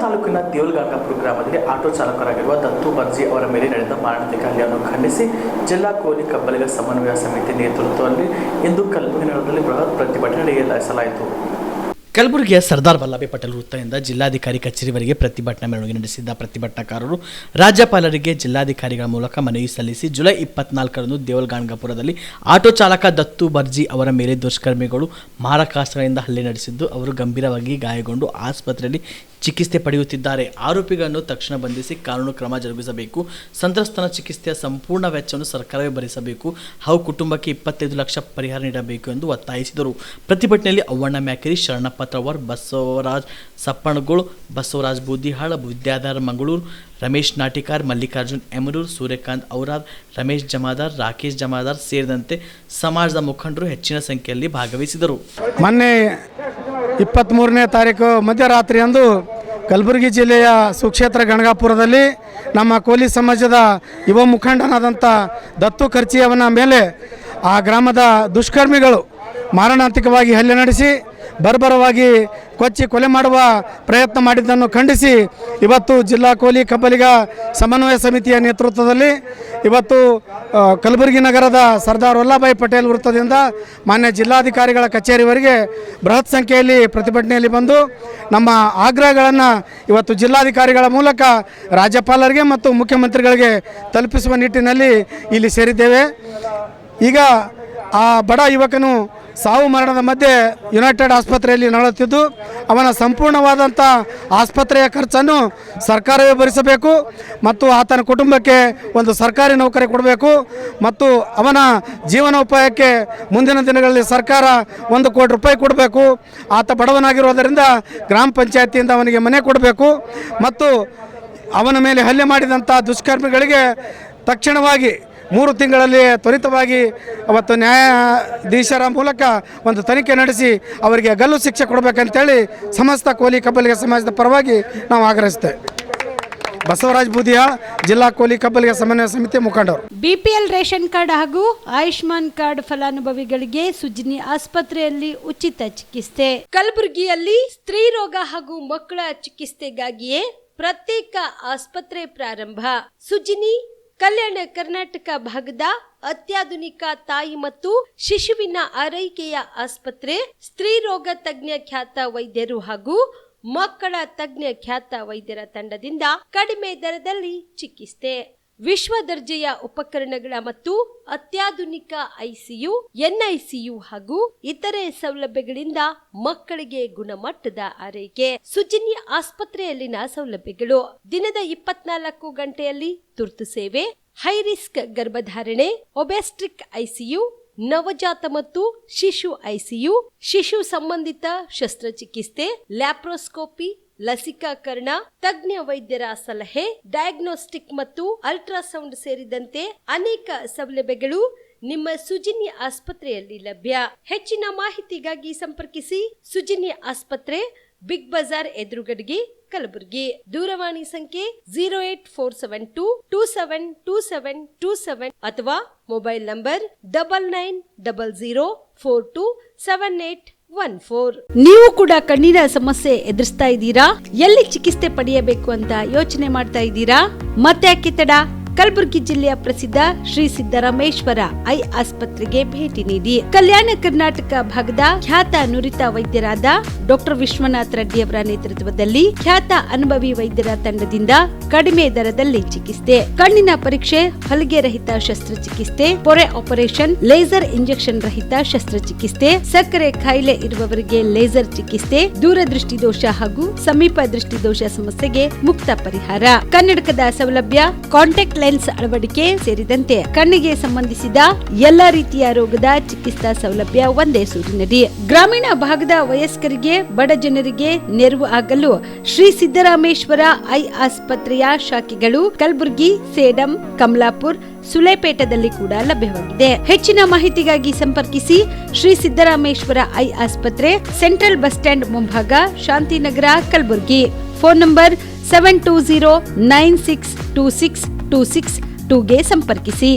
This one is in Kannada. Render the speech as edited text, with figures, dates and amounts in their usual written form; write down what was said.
ತಾಲೂಕಿನ ದೇವಲಗಾಂಗಾಪುರ ಗ್ರಾಮದಲ್ಲಿ ಆಟೋ ಚಾಲಕರಾಗಿರುವ ದತ್ತು ಬರ್ಜಿ ಅವರ ಮೇಲೆ ನಡೆದ ಮಾರಣಾಂತಿಕ ಹಲ್ಲೆಯನ್ನು ಖಂಡಿಸಿ ಜಿಲ್ಲಾ ಕೋಲಿ ಕಬ್ಬಲಿಗ ಸಮನ್ವಯ ಸಮಿತಿ ನೇತೃತ್ವದಲ್ಲಿ ಇಂದು ಕಲಬುರಗಿ ನಗರದಲ್ಲಿ ಬೃಹತ್ ಪ್ರತಿಭಟನೆ ನಡೆಸಲಾಯಿತು. ಕಲಬುರಗಿಯ ಸರ್ದಾರ್ ವಲ್ಲಭಾಯ್ ಪಟೇಲ್ ವೃತ್ತದಿಂದ ಜಿಲ್ಲಾಧಿಕಾರಿ ಕಚೇರಿವರೆಗೆ ಪ್ರತಿಭಟನಾ ಮೆರವಣಿಗೆ ನಡೆಸಿದ್ದ ಪ್ರತಿಭಟನಾಕಾರರು ರಾಜ್ಯಪಾಲರಿಗೆ ಜಿಲ್ಲಾಧಿಕಾರಿಗಳ ಮೂಲಕ ಮನವಿ ಸಲ್ಲಿಸಿ ಜುಲೈ 24ರಂದು ದೇವಲಗಾಂಗಾಪುರದಲ್ಲಿ ಆಟೋ ಚಾಲಕ ದತ್ತು ಬರ್ಜಿ ಅವರ ಮೇಲೆ ದುಷ್ಕರ್ಮಿಗಳು ಮಾರಕಾಸ್ತ್ರಗಳಿಂದ ಹಲ್ಲೆ ನಡೆಸಿದ್ದು ಅವರು ಗಂಭೀರವಾಗಿ ಗಾಯಗೊಂಡು ಆಸ್ಪತ್ರೆಯಲ್ಲಿ ಚಿಕಿತ್ಸೆ ಪಡೆಯುತ್ತಿದ್ದಾರೆ. ಆರೋಪಿಗಳನ್ನು ತಕ್ಷಣ ಬಂಧಿಸಿ ಕಾನೂನು ಕ್ರಮ ಜರುಗಿಸಬೇಕು. ಸಂತ್ರಸ್ತನ ಚಿಕಿತ್ಸೆಯ ಸಂಪೂರ್ಣ ವೆಚ್ಚವನ್ನು ಸರ್ಕಾರವೇ ಭರಿಸಬೇಕು ಹಾಗೂ ಕುಟುಂಬಕ್ಕೆ 25 ಲಕ್ಷ ಪರಿಹಾರ ನೀಡಬೇಕು ಎಂದು ಒತ್ತಾಯಿಸಿದರು. ಪ್ರತಿಭಟನೆಯಲ್ಲಿ ಅವ್ವಣ್ಣ ಮ್ಯಾಕೇರಿ, ಶರಣಪ್ಪ ತಳವಾರ್, ಬಸವರಾಜ್ ಸಪ್ಪಣಗೋಳು, ಬಸವರಾಜ್ ಬೂದಿಹಾಳ, ವಿದ್ಯಾಧರ್ ಮಂಗಳೂರು, ರಮೇಶ್ ನಾಟಿಕಾರ್, ಮಲ್ಲಿಕಾರ್ಜುನ್ ಎಮರೂರ್, ಸೂರ್ಯಕಾಂತ್ ಔರಾದ್, ರಮೇಶ್ ಜಮಾದಾರ್, ರಾಕೇಶ್ ಜಮಾದಾರ್ ಸೇರಿದಂತೆ ಸಮಾಜದ ಮುಖಂಡರು ಹೆಚ್ಚಿನ ಸಂಖ್ಯೆಯಲ್ಲಿ ಭಾಗವಹಿಸಿದರು. ಮೊನ್ನೆ 23ನೇ ತಾರೀಕು ಮಧ್ಯರಾತ್ರಿಯಂದು ಕಲಬುರಗಿ ಜಿಲ್ಲೆಯ ಸುಕ್ಷೇತ್ರ ಗಣಗಾಪುರದಲ್ಲಿ ನಮ್ಮ ಕೋಲಿ ಸಮಾಜದ ಯುವ ಮುಖಂಡನಾದಂಥ ದತ್ತು ಖರ್ಚಿಯವನ ಮೇಲೆ ಆ ಗ್ರಾಮದ ದುಷ್ಕರ್ಮಿಗಳು ಮಾರಣಾಂತಿಕವಾಗಿ ಹಲ್ಲೆ ನಡೆಸಿ ಬರ್ಬರವಾಗಿ ಕೊಚ್ಚಿ ಕೊಲೆ ಮಾಡುವ ಪ್ರಯತ್ನ ಮಾಡಿದ್ದನ್ನು ಖಂಡಿಸಿ ಇವತ್ತು ಜಿಲ್ಲಾ ಕೋಲಿ ಕಬ್ಬಲಿಗ ಸಮನ್ವಯ ಸಮಿತಿಯ ನೇತೃತ್ವದಲ್ಲಿ ಇವತ್ತು ಕಲಬುರಗಿ ನಗರದ ಸರ್ದಾರ್ ವಲ್ಲಭಾಯ್ ಪಟೇಲ್ ವೃತ್ತದಿಂದ ಮಾನ್ಯ ಜಿಲ್ಲಾಧಿಕಾರಿಗಳ ಕಚೇರಿವರೆಗೆ ಬೃಹತ್ ಸಂಖ್ಯೆಯಲ್ಲಿ ಪ್ರತಿಭಟನೆಯಲ್ಲಿ ಬಂದು ನಮ್ಮ ಆಗ್ರಹಗಳನ್ನು ಇವತ್ತು ಜಿಲ್ಲಾಧಿಕಾರಿಗಳ ಮೂಲಕ ರಾಜ್ಯಪಾಲರಿಗೆ ಮತ್ತು ಮುಖ್ಯಮಂತ್ರಿಗಳಿಗೆ ತಲುಪಿಸುವ ನಿಟ್ಟಿನಲ್ಲಿ ಇಲ್ಲಿ ಸೇರಿದ್ದೇವೆ. ಈಗ ಆ ಬಡ ಯುವಕನು ಸಾವು ಮರಣದ ಮಧ್ಯೆ ಯುನೈಟೆಡ್ ಆಸ್ಪತ್ರೆಯಲ್ಲಿ ನರಳುತ್ತಿದ್ದು ಅವನ ಸಂಪೂರ್ಣವಾದಂಥ ಆಸ್ಪತ್ರೆಯ ಖರ್ಚನ್ನು ಸರ್ಕಾರವೇ ಭರಿಸಬೇಕು ಮತ್ತು ಆತನ ಕುಟುಂಬಕ್ಕೆ ಒಂದು ಸರ್ಕಾರಿ ನೌಕರಿ ಕೊಡಬೇಕು ಮತ್ತು ಅವನ ಜೀವನೋಪಾಯಕ್ಕೆ ಮುಂದಿನ ದಿನಗಳಲ್ಲಿ ಸರ್ಕಾರ 1 ಕೋಟಿ ರೂಪಾಯಿ ಕೊಡಬೇಕು. ಆತ ಬಡವನಾಗಿರೋದರಿಂದ ಗ್ರಾಮ ಪಂಚಾಯತಿಯಿಂದ ಅವನಿಗೆ ಮನೆ ಕೊಡಬೇಕು ಮತ್ತು ಅವನ ಮೇಲೆ ಹಲ್ಲೆ ಮಾಡಿದಂಥ ದುಷ್ಕರ್ಮಿಗಳಿಗೆ ತಕ್ಷಣವಾಗಿ 3 ತಿಂಗಳಲ್ಲಿ ತ್ವರಿತವಾಗಿ ಅವತ್ತು ನ್ಯಾಯಾಧೀಶರ ಮೂಲಕ ಒಂದು ತನಿಖೆ ನಡೆಸಿ ಅವರಿಗೆ ಗಲ್ಲು ಶಿಕ್ಷೆ ಕೊಡಬೇಕಂತೇಳಿ ಸಮಸ್ತ ಕೋಲಿ ಕಬ್ಬಲಿಗ ಸಮಾಜದ ಪರವಾಗಿ ನಾವು ಆಗ್ರಹಿಸ್ತೇವೆ. ಬಸವರಾಜ್ ಬೂದಿಯಾಳ್, ಜಿಲ್ಲಾ ಕೋಲಿ ಕಬ್ಬಲಿಗ ಸಮನ್ವಯ ಸಮಿತಿ ಮುಖಂಡರು. ಬಿಪಿಎಲ್ ರೇಷನ್ ಕಾರ್ಡ್ ಹಾಗೂ ಆಯುಷ್ಮಾನ್ ಕಾರ್ಡ್ ಫಲಾನುಭವಿಗಳಿಗೆ ಸುಜಿನಿ ಆಸ್ಪತ್ರೆಯಲ್ಲಿ ಉಚಿತ ಚಿಕಿತ್ಸೆ. ಕಲಬುರಗಿಯಲ್ಲಿ ಸ್ತ್ರೀ ರೋಗ ಹಾಗೂ ಮಕ್ಕಳ ಚಿಕಿತ್ಸೆಗಾಗಿಯೇ ಪ್ರತ್ಯೇಕ ಆಸ್ಪತ್ರೆ ಪ್ರಾರಂಭ. ಸುಜಿನಿ ಕಲ್ಯಾಣ ಕರ್ನಾಟಕ ಭಾಗದ ಅತ್ಯಾಧುನಿಕ ತಾಯಿ ಮತ್ತು ಶಿಶುವಿನ ಆರೈಕೆಯ ಆಸ್ಪತ್ರೆ. ಸ್ತ್ರೀ ರೋಗ ತಜ್ಞ ಖ್ಯಾತ ವೈದ್ಯರು ಹಾಗೂ ಮಕ್ಕಳ ತಜ್ಞ ಖ್ಯಾತ ವೈದ್ಯರ ತಂಡದಿಂದ ಕಡಿಮೆ ದರದಲ್ಲಿ ಚಿಕಿತ್ಸೆ, ವಿಶ್ವ ದರ್ಜೆಯ ಉಪಕರಣಗಳ ಮತ್ತು ಅತ್ಯಾಧುನಿಕ ಐಸಿಯು, ಎನ್ಐಸಿಯು ಹಾಗೂ ಇತರೆ ಸೌಲಭ್ಯಗಳಿಂದ ಮಕ್ಕಳಿಗೆ ಗುಣಮಟ್ಟದ ಆರೈಕೆ. ಸುಜಿನಿ ಆಸ್ಪತ್ರೆಯಲ್ಲಿನ ಸೌಲಭ್ಯಗಳು: ದಿನದ 24 ಗಂಟೆಯಲ್ಲಿ ತುರ್ತು ಸೇವೆ, ಹೈ ರಿಸ್ಕ್ ಗರ್ಭಧಾರಣೆ, ಒಬೆಸ್ಟ್ರಿಕ್ ಐಸಿಯು, ನವಜಾತ ಮತ್ತು ಶಿಶು ಐಸಿಯು, ಶಿಶು ಸಂಬಂಧಿತ ಶಸ್ತ್ರಚಿಕಿತ್ಸೆ, ಲ್ಯಾಪ್ರೋಸ್ಕೋಪಿ, ಲಸಿಕಾಕರಣ, ತಜ್ಞ ವೈದ್ಯರ ಸಲಹೆ, ಡಯಾಗ್ನೋಸ್ಟಿಕ್ ಮತ್ತು ಅಲ್ಟ್ರಾಸೌಂಡ್ ಸೇರಿದಂತೆ ಅನೇಕ ಸೌಲಭ್ಯಗಳು ನಿಮ್ಮ ಸುಜಿನಿ ಆಸ್ಪತ್ರೆಯಲ್ಲಿ ಲಭ್ಯ. ಹೆಚ್ಚಿನ ಮಾಹಿತಿಗಾಗಿ ಸಂಪರ್ಕಿಸಿ ಸುಜಿನಿ ಆಸ್ಪತ್ರೆ, ಬಿಗ್ ಬಜಾರ್ ಎದುರುಗಡೆಗೆ, ಕಲಬುರಗಿ. ದೂರವಾಣಿ ಸಂಖ್ಯೆ 08472272727 ಅಥವಾ ಮೊಬೈಲ್ ನಂಬರ್ 9900427814. ನೀವು ಕೂಡ ಕಣ್ಣಿನ ಸಮಸ್ಯೆ ಎದುರಿಸ್ತಾ ಇದ್ದೀರಾ? ಎಲ್ಲಿ ಚಿಕಿತ್ಸೆ ಪಡೆಯಬೇಕು ಅಂತ ಯೋಚನೆ ಮಾಡ್ತಾ ಇದ್ದೀರಾ? ಮತ್ತೆ ಯಾಕೆ ತಡ? ಕಲಬುರಗಿ ಜಿಲ್ಲೆಯ ಪ್ರಸಿದ್ಧ ಶ್ರೀ ಸಿದ್ದರಾಮೇಶ್ವರ ಐ ಆಸ್ಪತ್ರೆಗೆ ಭೇಟಿ ನೀಡಿ. ಕಲ್ಯಾಣ ಕರ್ನಾಟಕ ಭಾಗದ ಖ್ಯಾತ ನುರಿತ ವೈದ್ಯರಾದ ಡಾಕ್ಟರ್ ವಿಶ್ವನಾಥ್ ರೆಡ್ಡಿ ಅವರ ನೇತೃತ್ವದಲ್ಲಿ ಖ್ಯಾತ ಅನುಭವಿ ವೈದ್ಯರ ತಂಡದಿಂದ ಕಡಿಮೆ ದರದಲ್ಲಿ ಚಿಕಿತ್ಸೆ, ಕಣ್ಣಿನ ಪರೀಕ್ಷೆ, ಹೊಲಿಗೆ ರಹಿತ ಶಸ್ತ್ರಚಿಕಿತ್ಸೆ, ಪೊರೆ ಆಪರೇಷನ್, ಲೇಸರ್ ಇಂಜೆಕ್ಷನ್ ರಹಿತ ಶಸ್ತ್ರಚಿಕಿತ್ಸೆ, ಸಕ್ಕರೆ ಕಾಯಿಲೆ ಇರುವವರಿಗೆ ಲೇಸರ್ ಚಿಕಿತ್ಸೆ, ದೂರದೃಷ್ಟಿ ದೋಷ ಹಾಗೂ ಸಮೀಪ ದೃಷ್ಟಿ ದೋಷ ಸಮಸ್ಯೆಗೆ ಮುಕ್ತ ಪರಿಹಾರ, ಕನ್ನಡಕದ ಸೌಲಭ್ಯ, ಕಾಂಟ್ಯಾಕ್ಟ್ ಲೆನ್ಸ್ ಅಳವಡಿಕೆ ಸೇರಿದಂತೆ ಕಣ್ಣಿಗೆ ಸಂಬಂಧಿಸಿದ ಎಲ್ಲ ರೀತಿಯ ರೋಗದ ಚಿಕಿತ್ಸಾ ಸೌಲಭ್ಯ ಒಂದೇ ಸೂರಿನಡಿ. ಗ್ರಾಮೀಣ ಭಾಗದ ವಯಸ್ಕರಿಗೆ, ಬಡ ಜನರಿಗೆ ನೆರವು ಆಗಲು ಶ್ರೀ ಸಿದ್ದರಾಮೇಶ್ವರ ಐ ಆಸ್ಪತ್ರೆಯ ಶಾಖೆಗಳು ಕಲಬುರಗಿ, ಸೇಡಂ, ಕಮಲಾಪುರ್, ಸುಲೇಪೇಟದಲ್ಲಿ ಕೂಡ ಲಭ್ಯವಾಗಿದೆ. ಹೆಚ್ಚಿನ ಮಾಹಿತಿಗಾಗಿ ಸಂಪರ್ಕಿಸಿ ಶ್ರೀ ಸಿದ್ದರಾಮೇಶ್ವರ ಐ ಆಸ್ಪತ್ರೆ, ಸೆಂಟ್ರಲ್ ಬಸ್ ಸ್ಟ್ಯಾಂಡ್ ಮುಂಭಾಗ, ಶಾಂತಿನಗರ, ಕಲಬುರಗಿ. ಫೋನ್ ನಂಬರ್ 72096262622ಗೆ ಸಂಪರ್ಕಿಸಿ.